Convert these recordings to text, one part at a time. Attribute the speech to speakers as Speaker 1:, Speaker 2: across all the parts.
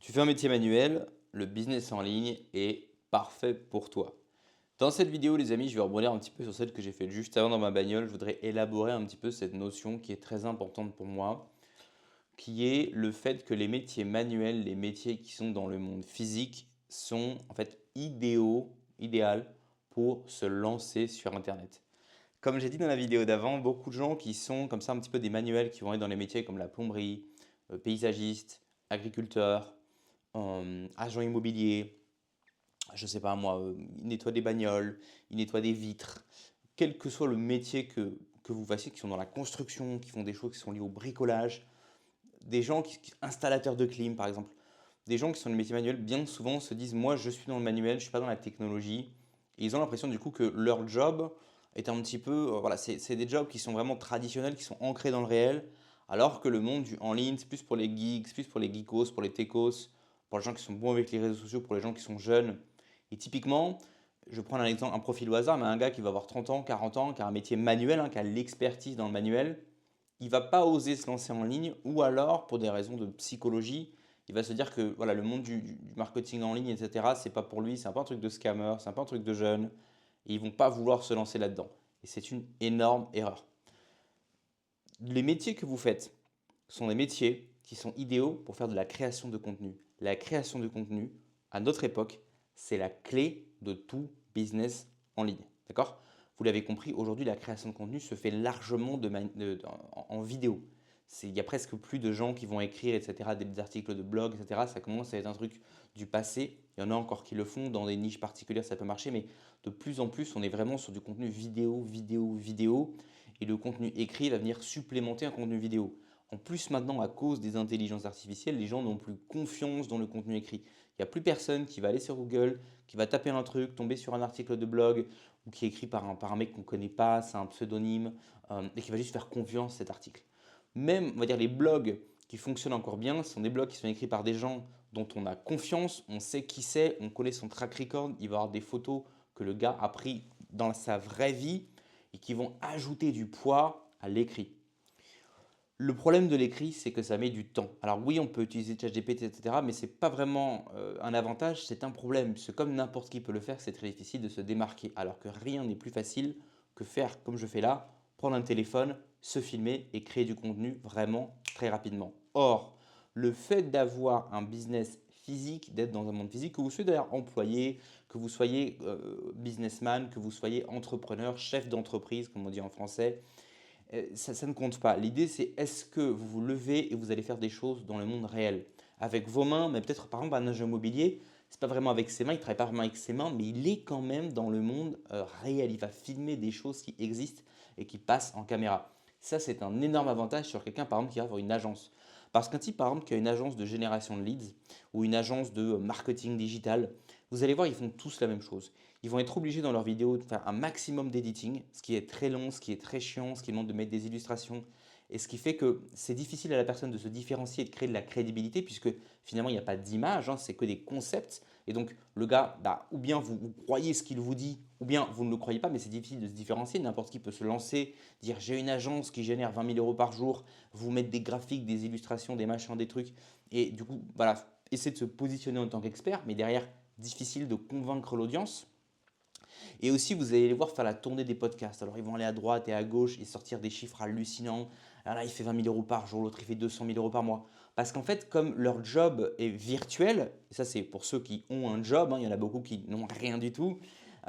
Speaker 1: Tu fais un métier manuel, le business en ligne est parfait pour toi. Dans cette vidéo, les amis, je vais rebondir un petit peu sur celle que j'ai faite juste avant dans ma bagnole. Je voudrais élaborer un petit peu cette notion qui est très importante pour moi, qui est le fait que les métiers manuels, les métiers qui sont dans le monde physique, sont en fait idéal pour se lancer sur Internet. Comme j'ai dit dans la vidéo d'avant, beaucoup de gens qui sont comme ça un petit peu des manuels qui vont être dans les métiers comme la plomberie, paysagiste, agriculteur, agent immobilier, je sais pas moi, il nettoie des bagnoles, il nettoie des vitres. Quel que soit le métier que vous fassiez, qui sont dans la construction, qui font des choses qui sont liées au bricolage, des gens installateurs de clim par exemple, des gens qui sont dans le métier manuel, bien souvent se disent moi je suis dans le manuel, je ne suis pas dans la technologie. Et ils ont l'impression du coup que leur job est un petit peu, voilà, c'est des jobs qui sont vraiment traditionnels, qui sont ancrés dans le réel, alors que le monde en ligne, c'est plus pour les geeks, plus pour les geekos, pour les techos, pour les gens qui sont bons avec les réseaux sociaux, pour les gens qui sont jeunes. Et typiquement, je prends un exemple, un profil au hasard, mais un gars qui va avoir 30 ans, 40 ans, qui a un métier manuel, qui a l'expertise dans le manuel, il va pas oser se lancer en ligne, ou alors pour des raisons de psychologie, il va se dire que voilà, le monde du marketing en ligne, etc., c'est pas pour lui, c'est un peu un truc de scammer, c'est un peu un truc de jeune, et ils vont pas vouloir se lancer là-dedans. Et c'est une énorme erreur. Les métiers que vous faites sont des métiers qui sont idéaux pour faire de la création de contenu. La création de contenu, à notre époque, c'est la clé de tout business en ligne. D'accord? Vous l'avez compris, aujourd'hui, la création de contenu se fait largement en vidéo. Il y a presque plus de gens qui vont écrire, etc., des articles de blog, etc. Ça commence à être un truc du passé. Il y en a encore qui le font dans des niches particulières, ça peut marcher, mais de plus en plus, on est vraiment sur du contenu vidéo, vidéo, vidéo. Et le contenu écrit va venir supplémenter un contenu vidéo. En plus, maintenant, à cause des intelligences artificielles, les gens n'ont plus confiance dans le contenu écrit. Il n'y a plus personne qui va aller sur Google, qui va taper un truc, tomber sur un article de blog ou qui est écrit par un mec qu'on ne connaît pas, c'est un pseudonyme, et qui va juste faire confiance à cet article. Même, on va dire, les blogs qui fonctionnent encore bien, ce sont des blogs qui sont écrits par des gens dont on a confiance, on sait qui c'est, on connaît son track record, il va y avoir des photos que le gars a pris dans sa vraie vie et qui vont ajouter du poids à l'écrit. Le problème de l'écrit, c'est que ça met du temps. Alors oui, on peut utiliser ChatGPT, etc., mais ce n'est pas vraiment un avantage, c'est un problème. Parce que comme n'importe qui peut le faire, c'est très difficile de se démarquer. Alors que rien n'est plus facile que faire comme je fais là, prendre un téléphone, se filmer et créer du contenu vraiment très rapidement. Or, le fait d'avoir un business physique, d'être dans un monde physique, que vous soyez d'ailleurs employé, que vous soyez businessman, que vous soyez entrepreneur, chef d'entreprise, comme on dit en français, ça ne compte pas. L'idée, c'est est-ce que vous vous levez et vous allez faire des choses dans le monde réel avec vos mains, mais peut-être par exemple un agent immobilier, c'est pas vraiment avec ses mains, il travaille pas vraiment avec ses mains, mais il est quand même dans le monde réel. Il va filmer des choses qui existent et qui passent en caméra. Ça, c'est un énorme avantage sur quelqu'un, par exemple, qui va avoir une agence. Parce qu'un type, par exemple, qui a une agence de génération de leads ou une agence de marketing digital, vous allez voir, ils font tous la même chose. Ils vont être obligés dans leurs vidéos de faire un maximum d'editing, ce qui est très long, ce qui est très chiant, ce qui demande de mettre des illustrations. Et ce qui fait que c'est difficile à la personne de se différencier et de créer de la crédibilité puisque finalement il n'y a pas d'image, c'est que des concepts. Et donc le gars, ou bien vous croyez ce qu'il vous dit, ou bien vous ne le croyez pas, mais c'est difficile de se différencier. N'importe qui peut se lancer, dire j'ai une agence qui génère 20 000 euros par jour, vous mettre des graphiques, des illustrations, des machins, des trucs. Et du coup, voilà, essayer de se positionner en tant qu'expert, mais derrière, difficile de convaincre l'audience. Et aussi, vous allez les voir faire la tournée des podcasts. Alors, ils vont aller à droite et à gauche et sortir des chiffres hallucinants. Alors là, il fait 20 000 euros par jour, l'autre, il fait 200 000 euros par mois. Parce qu'en fait, comme leur job est virtuel, et ça, c'est pour ceux qui ont un job, il y en a beaucoup qui n'ont rien du tout.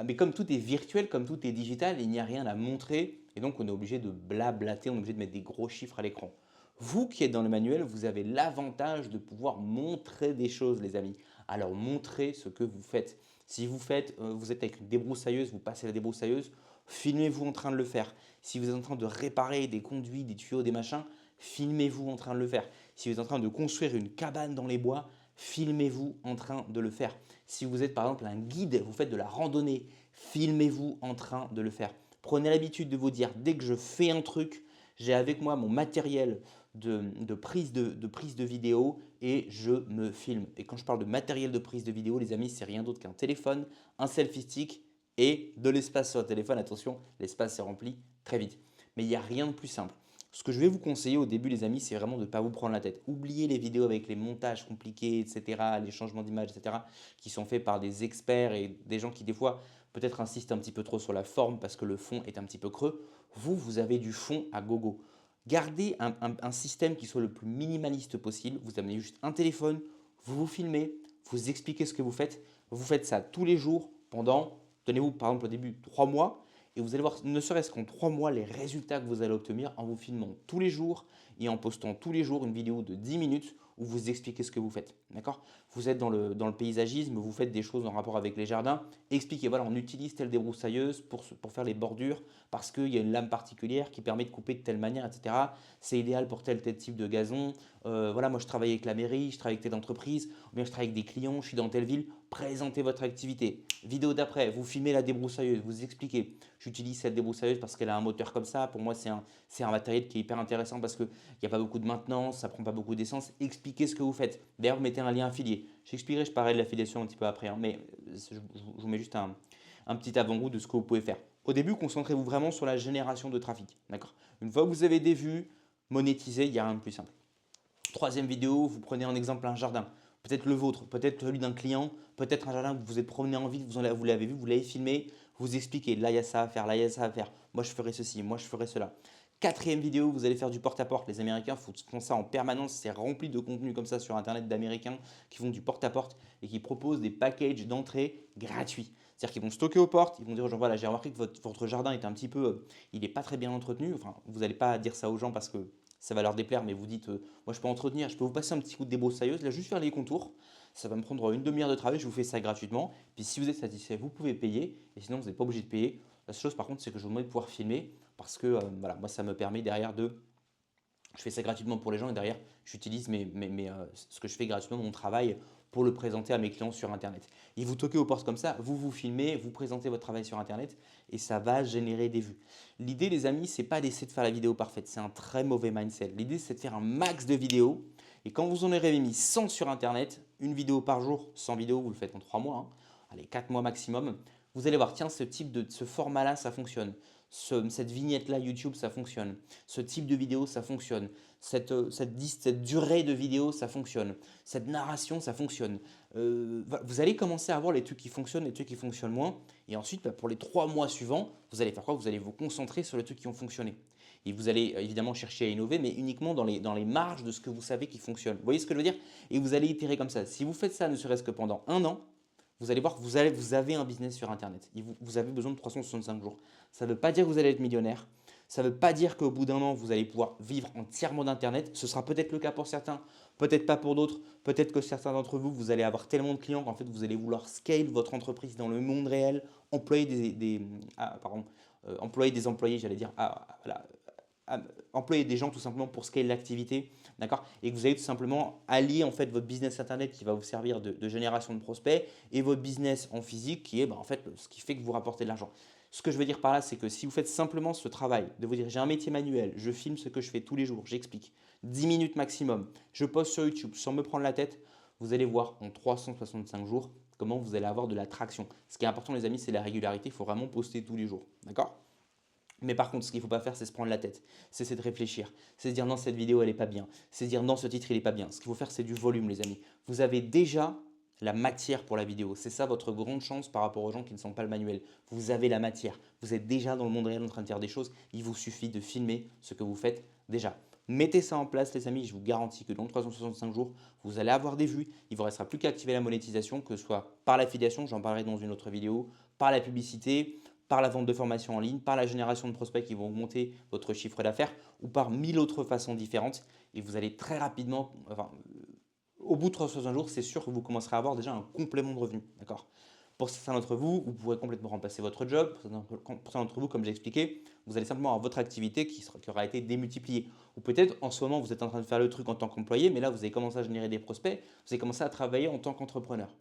Speaker 1: Mais comme tout est virtuel, comme tout est digital, il n'y a rien à montrer. Et donc, on est obligé de blablater, on est obligé de mettre des gros chiffres à l'écran. Vous qui êtes dans le manuel, vous avez l'avantage de pouvoir montrer des choses, les amis. Alors, montrez ce que vous faites. Si vous êtes avec une débroussailleuse, vous passez la débroussailleuse, filmez-vous en train de le faire. Si vous êtes en train de réparer des conduits, des tuyaux, des machins, filmez-vous en train de le faire. Si vous êtes en train de construire une cabane dans les bois, filmez-vous en train de le faire. Si vous êtes par exemple un guide, vous faites de la randonnée, filmez-vous en train de le faire. Prenez l'habitude de vous dire, dès que je fais un truc, j'ai avec moi mon matériel de prise de vidéo et je me filme. Et quand je parle de matériel de prise de vidéo, les amis, c'est rien d'autre qu'un téléphone, un selfie stick et de l'espace sur le téléphone. Attention, l'espace s'est rempli très vite. Mais il n'y a rien de plus simple. Ce que je vais vous conseiller au début, les amis, c'est vraiment de ne pas vous prendre la tête. Oubliez les vidéos avec les montages compliqués, etc., les changements d'image, etc., qui sont faits par des experts et des gens qui, des fois, peut-être insistent un petit peu trop sur la forme parce que le fond est un petit peu creux. Vous avez du fond à gogo. Gardez un système qui soit le plus minimaliste possible. Vous amenez juste un téléphone, vous vous filmez, vous expliquez ce que vous faites. Vous faites ça tous les jours pendant, tenez-vous par exemple au début, 3 mois. Et vous allez voir, ne serait-ce qu'en 3 mois, les résultats que vous allez obtenir en vous filmant tous les jours et en postant tous les jours une vidéo de 10 minutes où vous expliquez ce que vous faites. D'accord? Vous êtes dans le paysagisme, vous faites des choses en rapport avec les jardins. Expliquez, voilà, on utilise telle débroussailleuse pour faire les bordures parce qu'il y a une lame particulière qui permet de couper de telle manière, etc. C'est idéal pour tel type de gazon. Voilà, moi je travaille avec la mairie, je travaille avec telle entreprise, ou bien je travaille avec des clients, je suis dans telle ville. Présentez votre activité. Vidéo d'après, vous filmez la débroussailleuse, vous expliquez. J'utilise cette débroussailleuse parce qu'elle a un moteur comme ça. Pour moi, c'est un matériel qui est hyper intéressant parce qu'il n'y a pas beaucoup de maintenance, ça ne prend pas beaucoup d'essence. Expliquez ce que vous faites. D'ailleurs, mettez un lien affilié. J'expliquerai, je parlerai de l'affiliation un petit peu après, hein, mais je vous mets juste un petit avant-goût de ce que vous pouvez faire. Au début, concentrez-vous vraiment sur la génération de trafic. D'accord? Une fois que vous avez des vues, monétisez, il n'y a rien de plus simple. Troisième vidéo, vous prenez en exemple un jardin. Peut-être le vôtre, peut-être celui d'un client, peut-être un jardin que vous vous êtes promené en ville, vous l'avez vu, vous l'avez filmé, vous expliquez, là il y a ça à faire, là il y a ça à faire, moi je ferai ceci, moi je ferai cela. Quatrième vidéo, vous allez faire du porte-à-porte. Les Américains font ça en permanence, c'est rempli de contenu comme ça sur Internet d'Américains qui font du porte-à-porte et qui proposent des packages d'entrée gratuits. C'est-à-dire qu'ils vont stocker aux portes, ils vont dire aux gens, voilà, j'ai remarqué que votre jardin est un petit peu, il n'est pas très bien entretenu. Enfin, vous n'allez pas dire ça aux gens parce que ça va leur déplaire, mais vous dites, moi je peux entretenir, je peux vous passer un petit coup de débroussailleuse, là juste faire les contours, ça va me prendre une demi-heure de travail, je vous fais ça gratuitement, puis si vous êtes satisfait, vous pouvez payer, et sinon vous n'êtes pas obligé de payer. La seule chose par contre, c'est que je vous demande de pouvoir filmer, parce que voilà, moi ça me permet derrière je fais ça gratuitement pour les gens, et derrière j'utilise ce que je fais gratuitement, mon travail, pour le présenter à mes clients sur Internet. Et vous toquez aux portes comme ça, vous vous filmez, vous présentez votre travail sur Internet et ça va générer des vues. L'idée, les amis, c'est pas d'essayer de faire la vidéo parfaite, c'est un très mauvais mindset. L'idée, c'est de faire un max de vidéos et quand vous en aurez mis 100 sur Internet, une vidéo par jour, 100 vidéos, vous le faites en 3 mois, hein, allez, 4 mois maximum, vous allez voir, tiens, ce format-là, ça fonctionne. Cette vignette-là, YouTube, ça fonctionne. Ce type de vidéo, ça fonctionne. Cette durée de vidéo, ça fonctionne. Cette narration, ça fonctionne. Vous allez commencer à voir les trucs qui fonctionnent, les trucs qui fonctionnent moins. Et ensuite, pour les 3 mois suivants, vous allez faire quoi? Vous allez vous concentrer sur les trucs qui ont fonctionné. Et vous allez évidemment chercher à innover, mais uniquement dans les marges de ce que vous savez qui fonctionne. Vous voyez ce que je veux dire? Et vous allez itérer comme ça. Si vous faites ça ne serait-ce que pendant un an, vous allez voir que vous avez un business sur Internet. Vous avez besoin de 365 jours. Ça ne veut pas dire que vous allez être millionnaire. Ça ne veut pas dire qu'au bout d'un an, vous allez pouvoir vivre entièrement d'Internet. Ce sera peut-être le cas pour certains, peut-être pas pour d'autres. Peut-être que certains d'entre vous, vous allez avoir tellement de clients qu'en fait, vous allez vouloir scale votre entreprise dans le monde réel, employer employer des employés, j'allais dire, voilà, employer des gens tout simplement pour scaler l'activité, d'accord? Et que vous allez tout simplement allier en fait votre business internet qui va vous servir de génération de prospects et votre business en physique qui est en fait ce qui fait que vous rapportez de l'argent. Ce que je veux dire par là, c'est que si vous faites simplement ce travail de vous dire j'ai un métier manuel, je filme ce que je fais tous les jours, j'explique, 10 minutes maximum, je poste sur YouTube sans me prendre la tête, vous allez voir en 365 jours comment vous allez avoir de la traction. Ce qui est important les amis, c'est la régularité, il faut vraiment poster tous les jours, d'accord? Mais par contre, ce qu'il ne faut pas faire, c'est se prendre la tête. C'est de réfléchir. C'est de dire non, cette vidéo, elle n'est pas bien. C'est de dire non, ce titre, il n'est pas bien. Ce qu'il faut faire, c'est du volume, les amis. Vous avez déjà la matière pour la vidéo. C'est ça votre grande chance par rapport aux gens qui ne sont pas le manuel. Vous avez la matière. Vous êtes déjà dans le monde réel en train de faire des choses. Il vous suffit de filmer ce que vous faites déjà. Mettez ça en place, les amis. Je vous garantis que dans 365 jours, vous allez avoir des vues. Il ne vous restera plus qu'à activer la monétisation, que ce soit par l'affiliation, j'en parlerai dans une autre vidéo, par la publicité, par la vente de formations en ligne, par la génération de prospects qui vont augmenter votre chiffre d'affaires ou par 1000 autres façons différentes. Et vous allez très rapidement, au bout de 360 jours, c'est sûr que vous commencerez à avoir déjà un complément de revenu. D'accord? Pour certains d'entre vous, vous pourrez complètement remplacer votre job. Pour certains d'entre vous, comme j'ai expliqué, vous allez simplement avoir votre activité qui aura été démultipliée. Ou peut-être en ce moment, vous êtes en train de faire le truc en tant qu'employé, mais là, vous avez commencé à générer des prospects, vous avez commencé à travailler en tant qu'entrepreneur.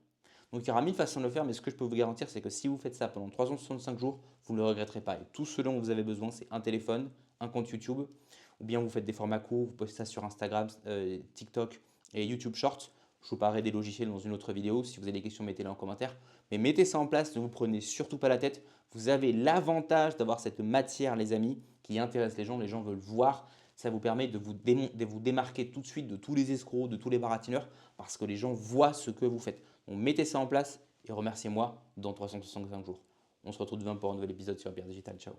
Speaker 1: Donc il y aura 1000 façons de le faire, mais ce que je peux vous garantir, c'est que si vous faites ça pendant 365 jours, vous ne le regretterez pas. Et tout ce dont vous avez besoin, c'est un téléphone, un compte YouTube, ou bien vous faites des formats courts, vous postez ça sur Instagram, TikTok et YouTube Shorts. Je vous parlerai des logiciels dans une autre vidéo. Si vous avez des questions, mettez-les en commentaire. Mais mettez ça en place, ne vous prenez surtout pas la tête. Vous avez l'avantage d'avoir cette matière, les amis, qui intéresse les gens. Les gens veulent voir Ça vous permet de vous démarquer tout de suite de tous les escrocs, de tous les baratineurs parce que les gens voient ce que vous faites. Donc mettez ça en place et remerciez-moi dans 365 jours. On se retrouve demain pour un nouvel épisode sur Pierre Digital. Ciao.